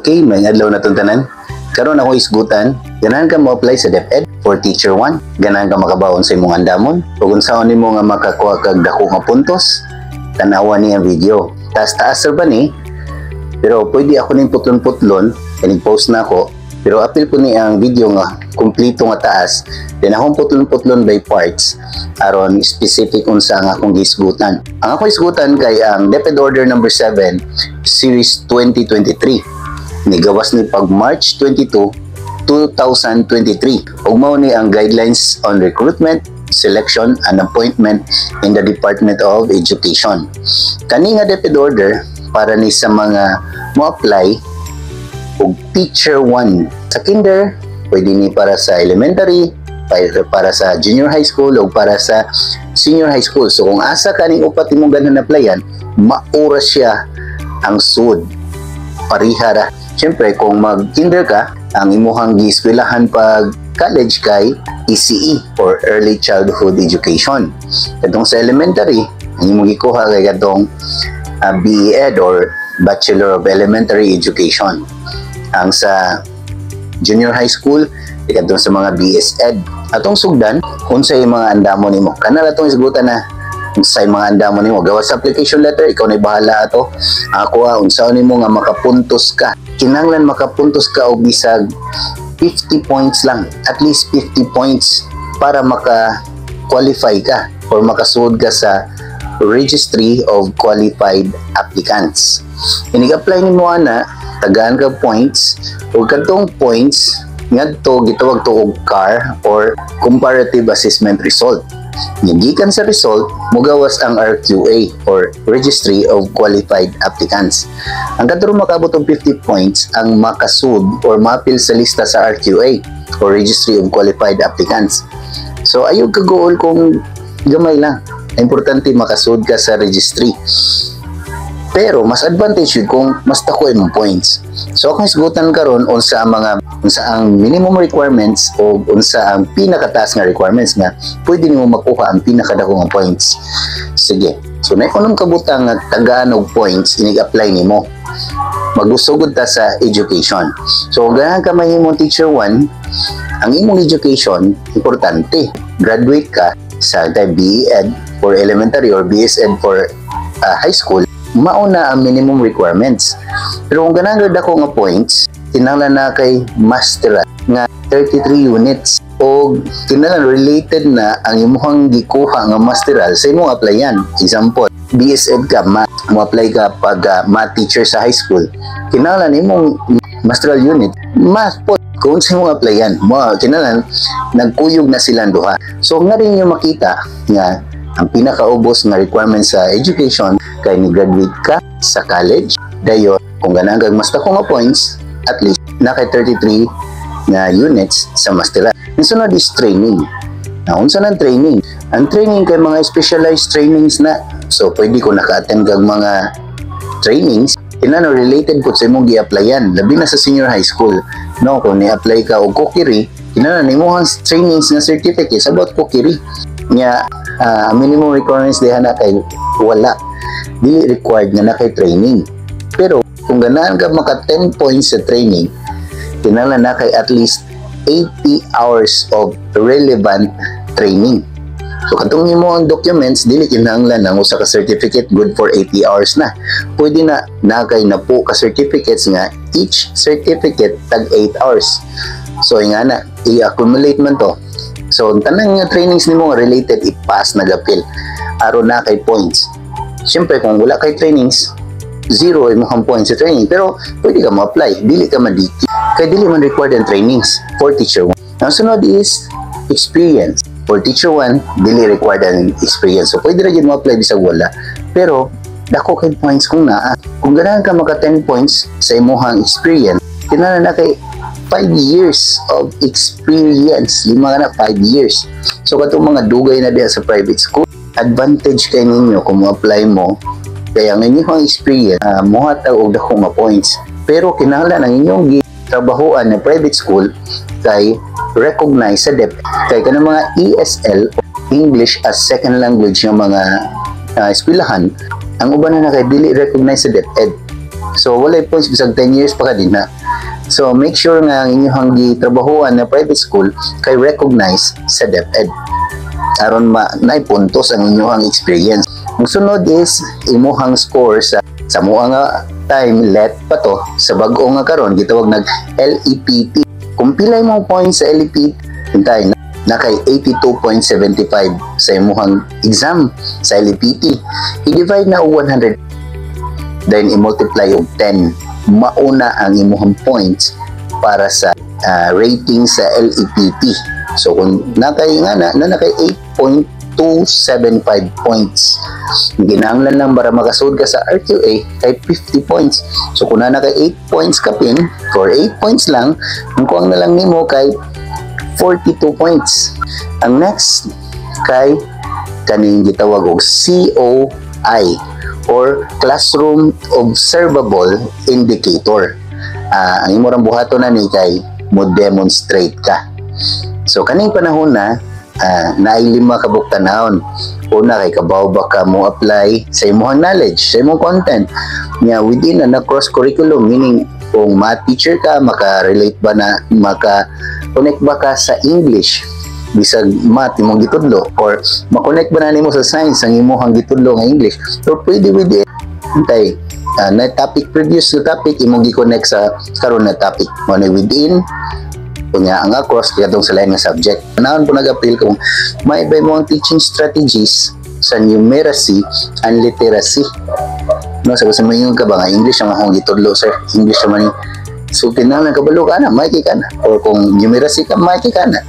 Okay, may adlaw na tanan. Karon ako isgutan, ganahan ka mo apply sa DepEd for Teacher 1, ganahan ka makabaon sa imong andamon, ug unsaon nimo nga makakuha kag dako nga puntos, tanawa ni ang video. Taas-taas ba ni? Pero pwede ako ning putlon-putlon, kaning post na ako, pero apil ko ni ang video nga kumplito nga taas, then akong putlon-putlon by parts aron specific unsa nga akong gisgutan. Ang ako isgutan kay ang DepEd Order number 7 Series 2023. Nigawas ni pag March 22, 2023. Ug mao ni ang guidelines on recruitment, selection and appointment in the Department of Education. Kani nga DepEd order para ni sa mga mo-apply og Teacher 1 sa kinder, pwede ni para sa elementary, para sa junior high school o para sa senior high school. So kung asa kaning upat imong ganhan applyan, maura siya ang sud. Parihara. Siyempre, kung mag-kinder ka, ang imuhang gi-eskwelahan pag college kay ECE or Early Childhood Education. Katong sa elementary, ang imong gikuha kay katong BEd or Bachelor of Elementary Education. Ang sa junior high school, katong sa mga BSEd. Atong sugdan, unsay mga andamon nimo. Kanala atong isgutan na sa mga andamon nimo, gawas sa application letter, ikaw na bahala ato. Ako unsaon nimo nga makapuntos ka. Kinahanglan makapuntos ka og bisag 50 points lang, at least 50 points para maka-qualify ka or makasuod ka sa Registry of Qualified Applicants. Inig-apply nimo ana, tagaan ka points, ug kadtong points ngadto gitawag to og CAR or Comparative Assessment Result. Gikan sa result, mugawas ang RQA or Registry of Qualified Applicants. Ang kadto makabot og 50 points ang makasud or maapil sa lista sa RQA or Registry of Qualified Applicants. So ayog ka goal kung gamay lang. Importante makasud ka sa registry. Pero mas advantage yun kung mas dako imong points. So kung isgutan karon unsa ang minimum requirements o unsa ang pinakataas nga requirements nga pwede nimo makuha ang pinakadako nga points. Sige. So na kunom kabutang nga tagaan og points inig-apply nimo. Magusugod ta sa education. So ganahan ka mahimong Teacher 1, ang imong education importante. Graduate ka sa BEd for elementary or BSEd for high school. Mauna ang minimum requirements. Pero kung ganahan dako nga points, kinahanglan na kay master nga 33 units o kinahanglan related na ang imong gikuha nga masteral sa imong applyan. Example, BSEd ka, mo apply ka pag math teacher sa high school. Kinahanglan imong masteral unit, math po kung sa imong applyan. Kinahanglan nagkuyog na silang duha. So nga rin yung makita nga ang pinakaubos nga requirements sa education kay ni graduate ka sa college. Dayon, kung ganahan kag mas dako nga points, at least na kay 33 nga units sa masteral. Ang sunod is training. Unsa nang training? Ang training kay mga specialized trainings na. So pwede ko naka-attend kag mga trainings kinahanglan related po sa imong gi-applyan, labi na sa senior high school. No, kung ni-apply ka og cookery, kinahanglan nimo ang trainings nga certificates about cookery. Nya minimum requirements diha na kay wala. Dili required nga na kay training. Pero kung ganahan ka maka 10 points sa training, kinahanglan na kay at least 80 hours of relevant training. So katong nimo ang documents, dili kinahanglan ang usa ka certificate good for 80 hours na. Pwede na kay napo ka certificates nga each certificate tag 8 hours. So ingana i-accumulate man to. So tanang nga trainings nimo nga related i-pass na gapil aron na kay points. Siyempre kung wala kay trainings, zero imong points sa training, pero pwede ka ma-apply, dili ka ma-DQ kay dili man required ang trainings for Teacher 1. Ang sunod is experience. For Teacher 1, dili required ang experience. So pwede ra gyud mo-apply bisag wala. Pero dako kay points kung naa. Kung ganahan ka maka 10 points sa imong experience, kinahanglan na kay 5 years of experience. Lima ka na 5 years. So katong mga dugay na diha sa private school, advantage kay ninyo kung mo-apply mo kaya ang inyong experience mohatag og dako nga points. Pero kinahanglan ang inyong trabahoan na private school kay recognize sa DepEd kay kanang mga ESL, English as second language ng mga eskwelahan, ang uban na kay dili recognize sa DepEd. So walay points bisag 10 years pa ka din na. So make sure nga ang inyong gitrabahuan na private school kay recognize sa DepEd aron puntos ang inyong experience. Ang sunod is imuhang score sa mua nga time let pa to sa bag-o nga karon gitawag nag LEPT. Kung pilay mo points sa LEPT, hintay na kay 82.75 sa imuhang exam sa LEPT. I-divide na og 100, then i-multiply og 10. Mauna ang imuhang points para sa rating sa LEPT. So kung nakay 8.275 points, ginahanglan lang para makasud ka sa RQA kay 50 points. So kung nakay 8 points ka pin for 8 points lang, ang kuwang na lang nimo kay 42 points. Ang next kay kaning gitawag og COI or Classroom Observable Indicator. Ang imo rang buhaton na ni kay mo demonstrate ka. So kaning panahon na naay 5 ka buktanahon. Una kay kabaw ba ka mo apply sa imong knowledge, sa imong content nya within na cross curriculum, meaning kung math teacher ka, maka-relate ba na, maka-connect ba ka sa English bisag math imong gitudlo, or ma-connect ba na nimo sa science ang imong gitudlo nga English, or pwede hintay na topic, previous na topic imong gi-connect sa karon na topic mo na within kunya ang across kadtong sa lain nga subject. Naon po nag-appeal kung may iba mo ang teaching strategies sa numeracy and literacy. No, sabi sa mga ka ba nga English ang akong gitudlo, sir, English naman ni, so kinahanglan kabalo ka na, maiki ka na, or kung numeracy ka, maiki ka na.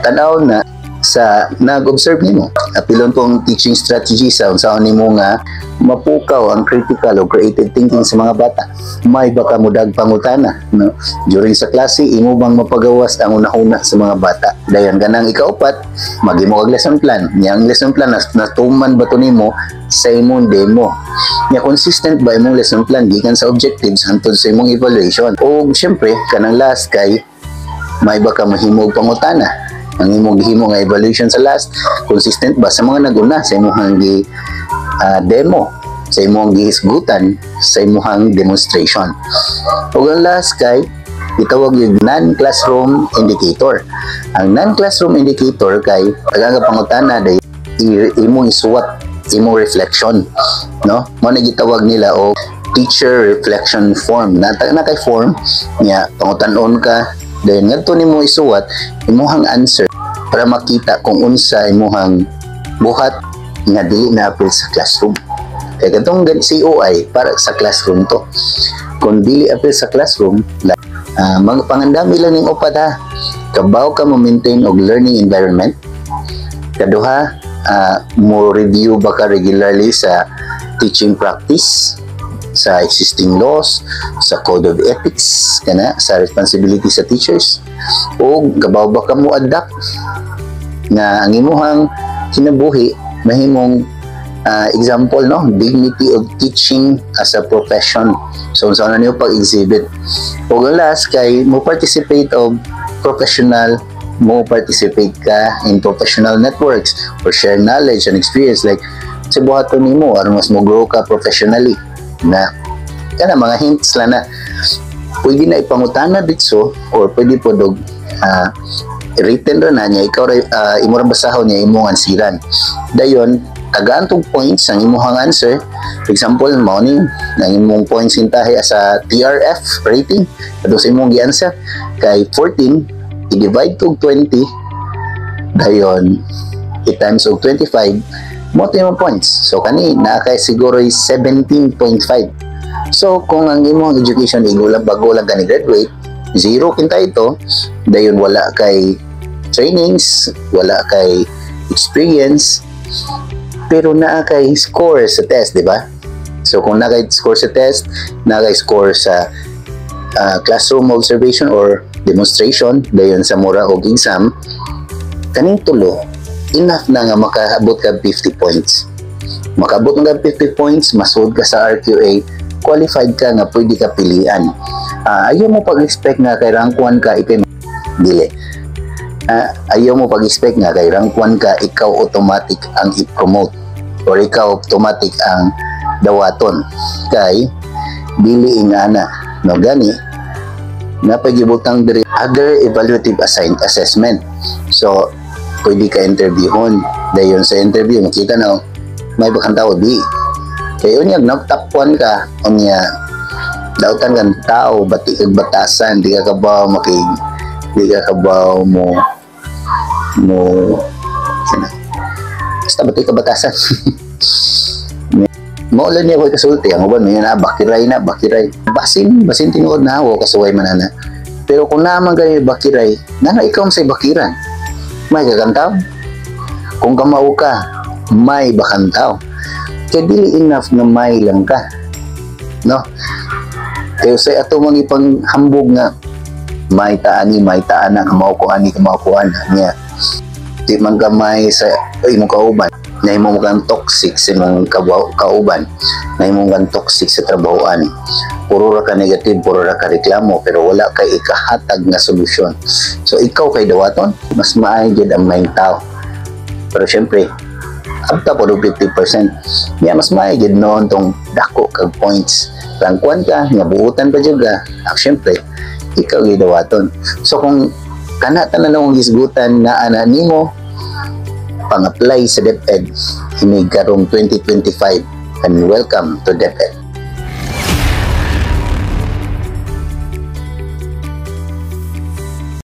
Tanaw na sa nag-observe nimo. Apilon pong teaching strategy sa unsaon nimo nga mapukaw ang critical o creative thinking sa mga bata. May baka mudag pangutana, no? During sa klase, imo bang mapagawas ang una-una sa mga bata? Dayon ganang ikaupat, maghimo og lesson plan. Yang lesson plan natuman ba to nimo sa imong demo? Nya consistent ba imong lesson plan gikan sa objectives hangtod sa imong evaluation? O syempre kanang last kay may baka mahimo og pangutana. Ang imong gihimo nga evaluation sa last, consistent ba sa mga naguna sa imong demo, sa imong gihisgutan, sa imong demonstration. Ug ang last kay itawag yung non-classroom indicator. Ang non-classroom indicator kay tagang pangutana day imong isuwat, imong reflection, no? Mo na gitawag nila o teacher reflection form. Na kay form niya pangutan-on ka, then ngadto nimo isuwat imong answer para makita kung unsa imong buhat nga dili na apil sa classroom. Kaya katong COI para sa classroom to. Kung dili apil sa classroom, mga pangandami lang ning upat ha. Kabaw ka mo maintain og learning environment. Kaduha, mo review ba ka regularly sa teaching practice, sa existing laws, sa code of ethics, kana sa responsibility sa teachers, o gabaw ba ka mo adapt nga ang imuhang kinabuhi mahimong example, no, dignity of teaching as a profession. So unsa na niyo pag-exhibit. O last kay mo participate of professional, mo participate ka in professional networks or share knowledge and experience, like sa buhaton nimo aron mas mo grow ka professionally. Na kana mga hints lang na pwede na ipangutana dito, or pwede po dog written ro na niya ikaw imo ra basahon niya imong ansiran. Dayon tagaan tong points ang imong answer. For example, morning ang imong points hintahe sa TRF rating kadto sa imong gi-answer kay 14 i-divide to 20, dayon i-times og 25 mo to yung points. So kani na kay siguro 17.5. So kung ang imong education igulang bago lang ka ni graduate, 0 kinta ito, dayon wala kay trainings, wala kay experience, pero naa kay score sa test, di ba? So kung naa kay score sa test, naa kay score sa classroom observation or demonstration, dayon sa mura og exam, kaning tulo enough na nga makaabot ka 50 points. Makaabot nga 50 points, masud ka sa RQA, qualified ka nga pwede ka pilian. Ayaw mo pag-expect nga kay rank 1 ka ikay dili. Ayaw mo pag-expect nga kay rank 1 ka ikaw automatic ang i-promote or ikaw automatic ang dawaton. Kay dili ingana no gani napagibutang diri other evaluative assessment. So pwede ka interviewon dayon sa interview makita na may bakang tao di kaya unya nagtapuan ka unya dautan kan tao bati kag batasan di ka ba mo basta bati ka batasan. Maulan niya ko kasulti ang uban may na bakiray basin tinuod na ako kasuway manana pero kung naman kayo bakiray nana ikaw sa bakiran may kakantaw kung kamao ka may bakantaw kaya dili enough na may lang ka no kaya sa ato mga ipang hambog nga may taani kamao ko ani niya di man gamay sa imong kauban na imong kang toxic sa imong kauban na imong kang toxic sa trabahoan puro ra ka negative puro ra ka reklamo pero wala kay ikahatag nga solusyon so ikaw kay dawaton mas maayo jud ang main tao pero syempre up to 50% mas maayo jud noon tong dako kag points rangkuan ka nga buutan pa jud ka syempre ikaw kay dawaton so kung kana tanan ang hisgutan na ana nimo pang-apply sa DepEd ini karong 2025 and welcome to DepEd.